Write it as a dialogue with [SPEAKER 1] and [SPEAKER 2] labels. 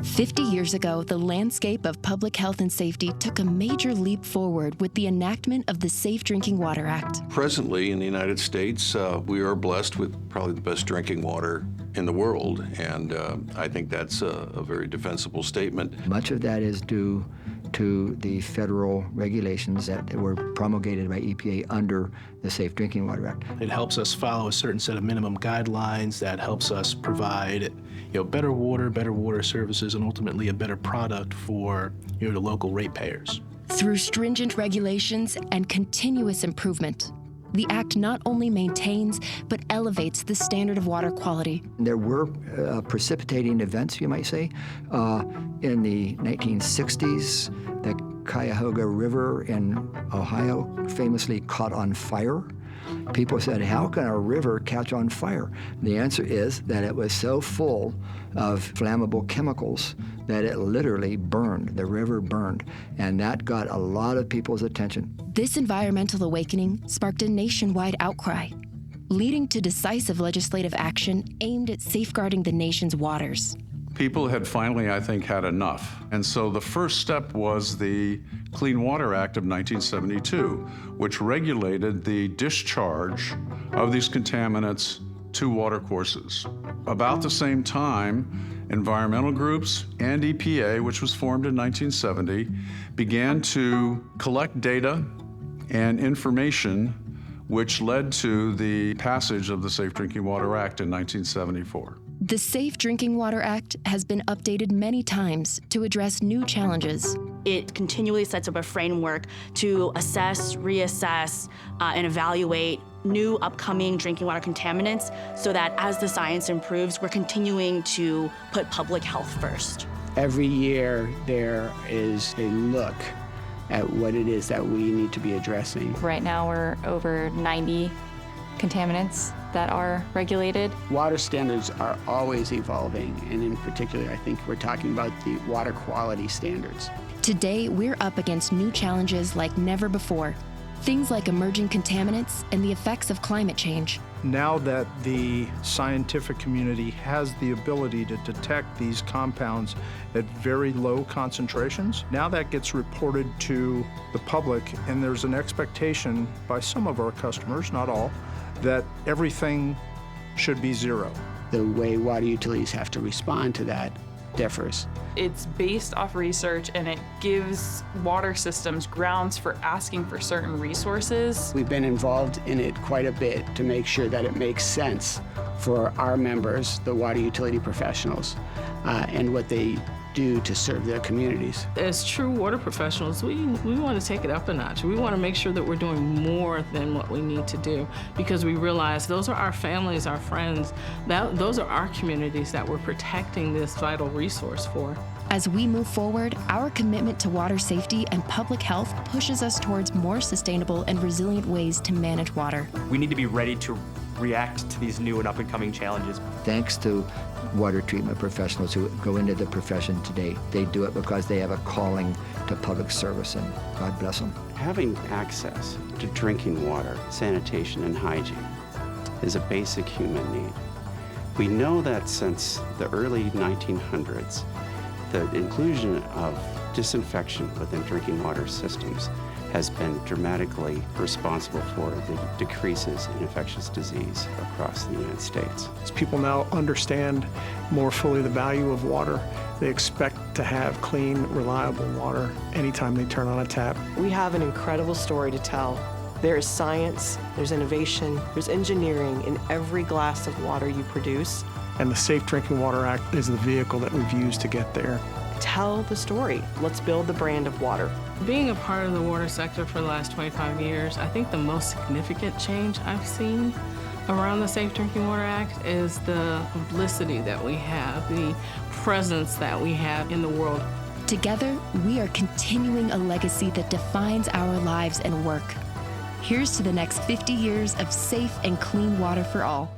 [SPEAKER 1] 50 years ago, the landscape of public health and safety took a major leap forward with the enactment of the Safe Drinking Water Act.
[SPEAKER 2] Presently in the United States, we are blessed with probably the best drinking water in the world, and I think that's a very defensible statement.
[SPEAKER 3] Much of that is due to the federal regulations that were promulgated by EPA under the Safe Drinking Water Act.
[SPEAKER 4] It helps us follow a certain set of minimum guidelines that helps us provide better water services, and ultimately a better product for the local ratepayers.
[SPEAKER 1] Through stringent regulations and continuous improvement, the Act not only maintains, but elevates the standard of water quality.
[SPEAKER 3] There were precipitating events, you might say. In the 1960s, the Cuyahoga River in Ohio famously caught on fire. People said, how can a river catch on fire? The answer is that it was so full of flammable chemicals that it literally burned. The river burned, and that got a lot of people's attention.
[SPEAKER 1] This environmental awakening sparked a nationwide outcry, leading to decisive legislative action aimed at safeguarding the nation's waters.
[SPEAKER 5] People had finally, I think, had enough. And so the first step was the Clean Water Act of 1972, which regulated the discharge of these contaminants to watercourses. About the same time, environmental groups and EPA, which was formed in 1970, began to collect data and information, which led to the passage of the Safe Drinking Water Act in 1974.
[SPEAKER 1] The Safe Drinking Water Act has been updated many times to address new challenges.
[SPEAKER 6] It continually sets up a framework to assess, reassess, and evaluate new upcoming drinking water contaminants so that as the science improves, we're continuing to put public health first.
[SPEAKER 7] Every year there is a look at what it is that we need to be addressing.
[SPEAKER 8] Right now we're over 90 contaminants that are regulated.
[SPEAKER 7] Water standards are always evolving, and in particular, I think we're talking about the water quality standards.
[SPEAKER 1] Today, we're up against new challenges like never before. Things like emerging contaminants and the effects of climate change.
[SPEAKER 9] Now that the scientific community has the ability to detect these compounds at very low concentrations, now that gets reported to the public, and there's an expectation by some of our customers, not all, that everything should be zero.
[SPEAKER 7] The way water utilities have to respond to that differs.
[SPEAKER 10] It's based off research, and it gives water systems grounds for asking for certain resources.
[SPEAKER 7] We've been involved in it quite a bit to make sure that it makes sense for our members, the water utility professionals, and what they do to serve their communities.
[SPEAKER 11] As true water professionals, we want to take it up a notch. We want to make sure that we're doing more than what we need to do, because we realize those are our families, our friends, those are our communities that we're protecting this vital resource for.
[SPEAKER 1] As we move forward, our commitment to water safety and public health pushes us towards more sustainable and resilient ways to manage water.
[SPEAKER 12] We need to be ready to react to these new and up-and-coming challenges.
[SPEAKER 3] Thanks to water treatment professionals who go into the profession today. They do it because they have a calling to public service, and God bless them.
[SPEAKER 13] Having access to drinking water, sanitation, and hygiene is a basic human need. We know that since the early 1900s, the inclusion of disinfection within drinking water systems has been dramatically responsible for the decreases in infectious disease across the United States.
[SPEAKER 14] As people now understand more fully the value of water, they expect to have clean, reliable water anytime they turn on a tap.
[SPEAKER 15] We have an incredible story to tell. There is science, there's innovation, there's engineering in every glass of water you produce.
[SPEAKER 14] And the Safe Drinking Water Act is the vehicle that we've used to get there.
[SPEAKER 15] Tell the story. Let's build the brand of water.
[SPEAKER 11] Being a part of the water sector for the last 25 years, I think the most significant change I've seen around the Safe Drinking Water Act is the publicity that we have, the presence that we have in the world.
[SPEAKER 1] Together, we are continuing a legacy that defines our lives and work. Here's to the next 50 years of safe and clean water for all.